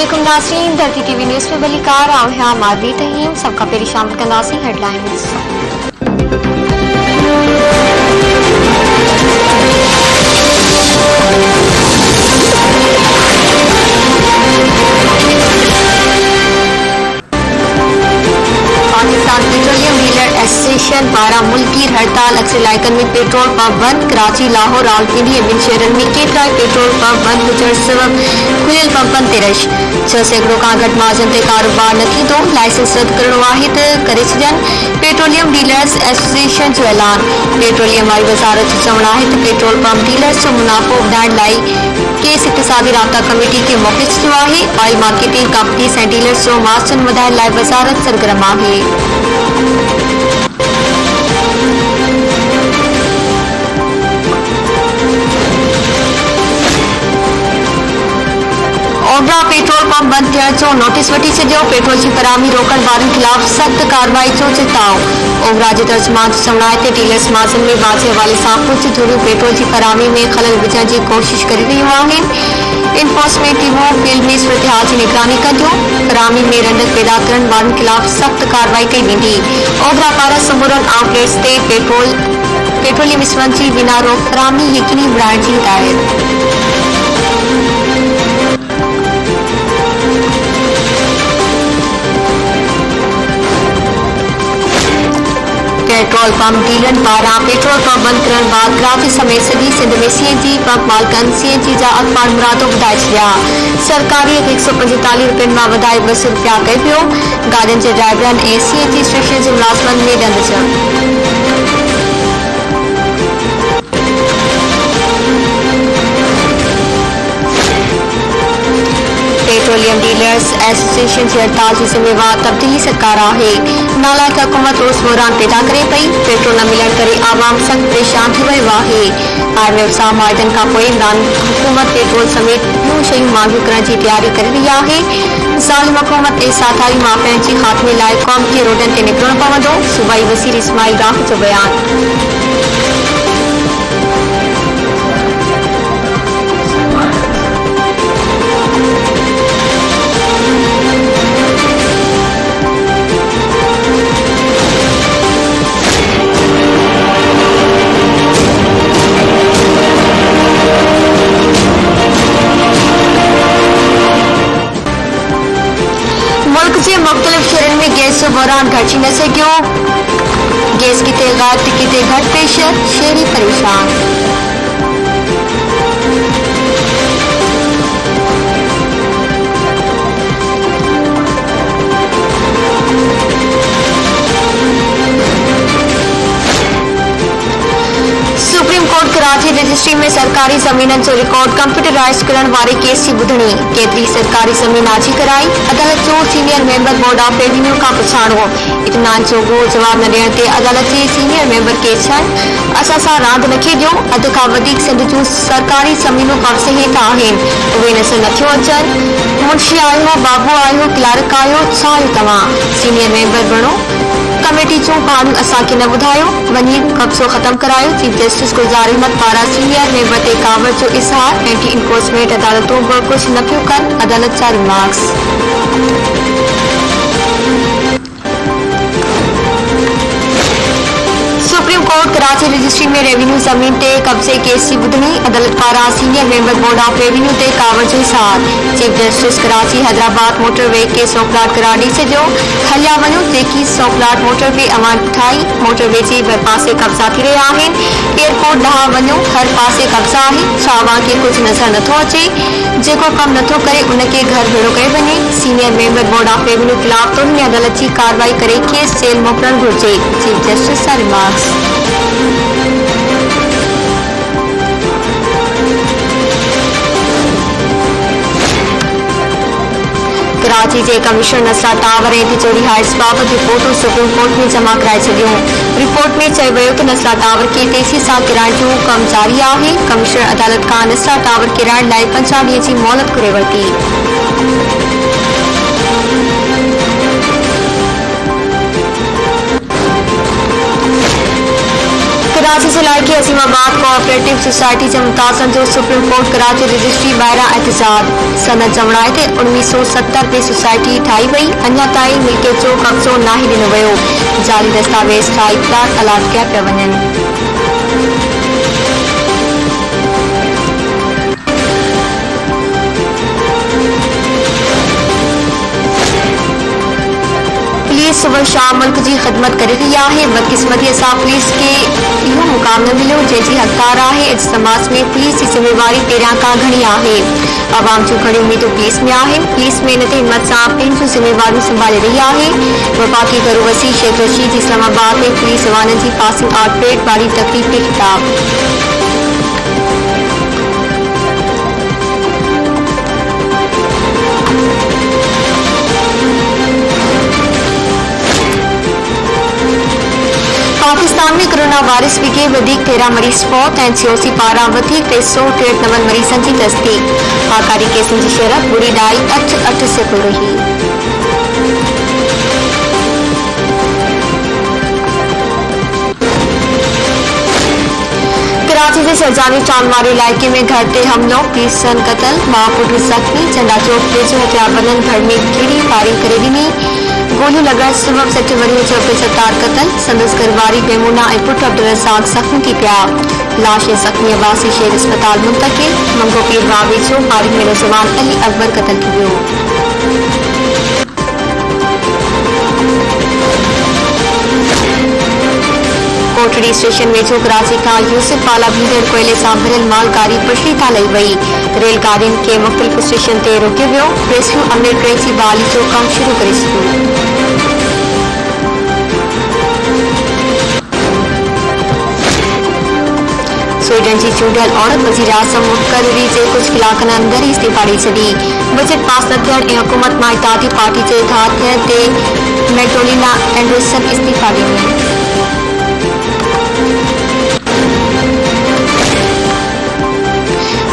अस्सलामुअलैकुम नाज़रीन, धरती टीवी न्यूज़ में बलिकार आऊं हैं मादवी तहीम सबका पेरी शामिल कंदासी headlines. Pakistan petroleum dealer association पारा मुल्की हड़ताल अक्सर इलाकन में पेट्रोल पंप बंद। कराची, लाहौर, रावलपिंडी बिन शहरन में केतरा पेट्रोल पंप बंद हुजण सबब खुलियल पंपन ते रश। 6 सैकड़ों खां घटि मार्जन ते कारोबार न थींदो। लाइसेंस रद्द करणु वाहिद करे छॾनि पेट्रोलियम डीलर्स एसोसिएशन जो ऐलान। पेट्रोलियम वारी वज़ारत जो चवणु आहे त पेट्रोल पंप डीलर्स जो मुनाफ़ो वधाइण लाइ केस इक़्तिसादी राब्ता कमेटी खे मोकिले छॾियो आहे। ऑयल मार्केटिंग कंपनीज़ ऐं डीलर्स जो मार्जन वधाइण लाइ वज़ारत सरगर्म आहे। ओबरा पेट्रोल पंप बंद थियण जो नोटिस वठी छॾियो। पेट्रोल जी फ़राहमी रोकण वारनि ख़िलाफ़ सख़्त कार्रवाई जो चिताव। ओबरा जे तर्जुमान जो चवणु आहे त डीलर्स मार्जन में वाज़े हवाले सां कुझु धुरियूं पेट्रोल जी फ़राहमी में ख़लल विझण जी कोशिश करे रहियूं आहिनि। इन्फोर्समेंट टीमूं फील्ड में सूरत जी निगरानी कंदियूं। फ़राहमी में रंडक पैदा करण वारनि ख़िलाफ़ सख़्त कार्रवाई कई वेंदी। ओबरा पारां समूरनि आउटलेट्स ते पेट्रोलियम स्पंज जी बिना रोक फ़राहमी यकीनी बणाइण जी हिदायत। पेट्रोल पंप डीलर पारां पेट्रोल पंप बंद करण बाद कराची समेत सॼी सिंध में सीएनजी पंप मालिकनि सीएनजी जा अख़बार मुरादो वधाए छॾिया। सरकारी अघ 145 रुपयनि मां वधाए 200 रुपया कयो पियो। गाॾियुनि जे ड्राइवरनि ऐं सीएनजी स्टेशन जे मुलाज़िमनि में ॾंद पेट्रोलियम डीलर्स एसोसिएशन जी हड़ताल जी ज़िम्मेवार तब्दीली सरकार आहे। नालायक हुकूमत रोज़ बहरान पैदा करे पई। पेट्रोल न मिलण करे आवाम सख़्त परेशान थी वियो आहे। IMF सां मुआहिदनि खां पोइ इमरान हुकूमत पेट्रोल समेत ॿियूं शयूं महांगियूं करण जी तयारी करे रही आहे। ज़ालिम हुकूमत ऐं साथारी माफ़ियाउनि जे ख़ात्मे लाइ क़ौम खे रोडनि ते निकिरणो पवंदो। सूबाई वज़ीर इस्माइल राह जो बयान। मुल्क के मुख्तलिफ शहरन में गैस जो बहरान घटिजी न सघियो। गैस किथे गायब त किथे घटि प्रेशर, शहरी परेशान। सुप्रीम कोर्ट कराची रजिस्ट्री में सरकारी ज़मीननि जो रिकॉर्ड कंप्यूटराइज़ करण वारे केस जी ॿुधणी। केतिरी सरकारी ज़मीन आजी कराई। अदालत जो senior member board of revenue खां पुछाणो। इत्मीनान जोॻो जवाब न ॾियण ते अदालत जे सीनियर मेंबर केस छॾ असां सां रांदि न खेॾियो। अध खां वधीक सिंध जूं सरकारी ज़मीनूं कब्ज़े हेठि आहिनि। उहे नज़र नथियूं अचनि। मुंशी आहियो, बाबू आहियो, क्लार्क आहियो, छा आहियो तव्हां? सीनियर मेंबर बणो। कमेटी जूं कहाणियूं असांखे न ॿुधायो। वञी कब्ज़ो ख़त्म करायो। चीफ जस्टिस गुलज़ार अहमद पारां सीनियर मेंबर ते कावड़ जो इज़हार। एंटी इन्फोर्समेंट अदालतूं बि कुझु न पियूं कनि। अदालत जा remarks. Supreme court Karachi registry में रेवेन्यू ज़मीन ते कब्ज़े केस जी ॿुधणी। अदालत पारां senior member board of revenue ते कावड़ जो इज़हार। Chief justice Karachi Hyderabad motorway खे सौकलाट करार ॾेई छॾियो। हलिया वञो जेकी सौकलाट मोटरवे अवां ठाही। मोटरवे जे भर पासे कब्ज़ा थी रहिया आहिनि। एयरपोर्ट ॾांहुं वञो, हर पासे कब्ज़ा आहे। छा अवां खे कुझु नज़र नथो अचे? जेको कमु नथो करे उनखे घर भेड़ो कयो वञे। Senior member board of revenue ख़िलाफ़ तोहिनी अदालत जी कार्रवाई करे केस जेल मोकिलणु घुरिजे। चीफ जस्टिस जा रिमार्क्स। कराची के कमिश्नर नसरा टावर ऐं तिजोरी हाइट्स बाबति रिपोर्टूं सुप्रीम कोर्ट में जमा कराए छॾियूं। रिपोर्ट में चयो वियो त नसरा टावर खे तेज़ी सां किराइण जो कमु जारी आहे। कमिश्नर अदालत खां नसरा टावर किराइण लाइ 50 ॾींहं जी मोहलत घुरे वरिती। कराची से लाइकी असीमाबाद कोऑपरेटिव सोसाइटी से मुतासन जो सुप्रीम कोर्ट कराची रजिस्ट्री ॿाहिरां एहतजाज सनद जमणाए ते 1970 में सोसाइटी ठाही वई अञा ताईं मिल्कियत जो कब्ज़ो नाहे ॾिनो वियो जारी दस्तावेज़ ठाही प्लाट अलाट कया पिया वञनि। पुलिस सुबह शाम मुल्क की खिदमत कर रही है बदकिस्मती सां पुलिस के इहो मुकाम न मिलो जैसी हकदार है इज्तमास में पुलिस की जिम्मेवारी पहिरियां खां घणी है आवाम जो घणी उम्मीदूं पुलिस में है पुलिस में इन ते हिम्मत सां पंहिंजूं जिम्मेवारियूं संभाले रही है वफाकी घरू वसी शेख रशीद इस्लामाबाद में पुलिस जवाननि की पासिंग आउट परेड वारी तकरीब के खिताब। पाकिस्तान में कोरोना वायरस के 13 मरीज फौत ऐं सीओसी पारां 393 मरीजन की तस्दीक आकारी केसनि की शरह 0.88 से रही। कराची के शहजादी चांदमारी इलाके में घर ते हमलो पुलिसन कतल मां पुट जख्मी झंडा चौक ते जो हथियारबंदन घर में कीड़ी फायरिंग करे ॾिनी गोलियूं लॻण सबब 60 वरीअ जो पेशेदार कतल संदसि घरवारी बेमूना ऐं पुट अब्दुल रज़ाक ज़ख्मी थी पिया लाश ज़ख्मी अब्बासी शेर अस्पताल मुंतकिल मंगो पीर बावी जो फारिग में नौजवान अली अकबर कतल थी वियो। कोटड़ी स्टेशन में जो कराची का यूसुफ वाला भीड़ कोयले सां भरियल मालगाड़ी पटरी तां लही वई रेलगाड़ियुनि खे मुख़्तलिफ़ स्टेशन ते रोकियो वियो रेस्क्यू अमले ट्रेन जी बहाली जो कम शुरू करे छॾियो। स्वीडन की चूंडियल औरत वज़ीर आज़म मुक़ररी जे कुछ कलाकनि अंदर ही इस्तीफ़ा ॾेई छॾी बजट पास न थियण ऐं हुकूमत मां इत्तेहादी पार्टी जे इतिहाद थियण ते मैगडोलिना एंडरसन इस्तीफ़ा ॾिनो।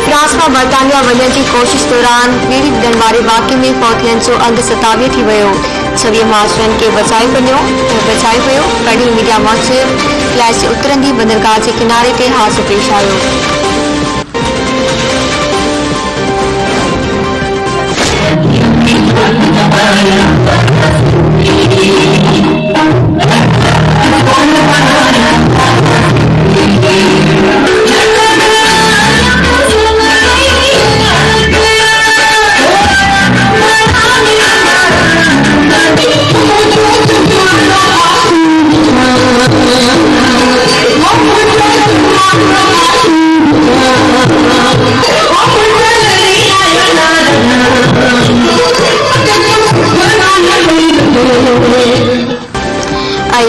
फ्रांस में बरतानिया वञण की कोशिश दौरान ॿेड़ी ॿुॾण वारे वाक़े में फौतियन जो अंधु 27 थी वियो 26 मार्चरनि खे बचायो वियो कड़ी मीडिया मंच फ्लैश जे उतरंदी बंदरगाह के किनारे ते हादसो पेश आयो।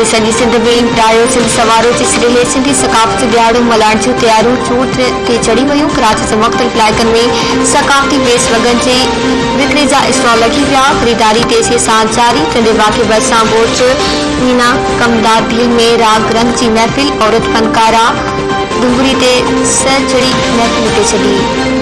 सॼी सिंध में डायो सिंध सवारो जे सिलसिले सिंधी सकाफ़ती दिहाड़ो मल्हाइण जूं तयारियूं चूर ते चढ़ी वयूं कराची जे मुख़्तलिफ़ इलाइक़नि में सकाफ़ती बेस वॻनि जे विक्रे जा स्टॉल लॻी विया ख़रीदारी तेज़ीअ सां जारी कंदे वाक़े भरिसां बोच मीना कमदार दिल में राग रंग जी महफ़िल औरत फनकारा डुंगरी ते सह चढ़ी महफ़िल ते छॾी।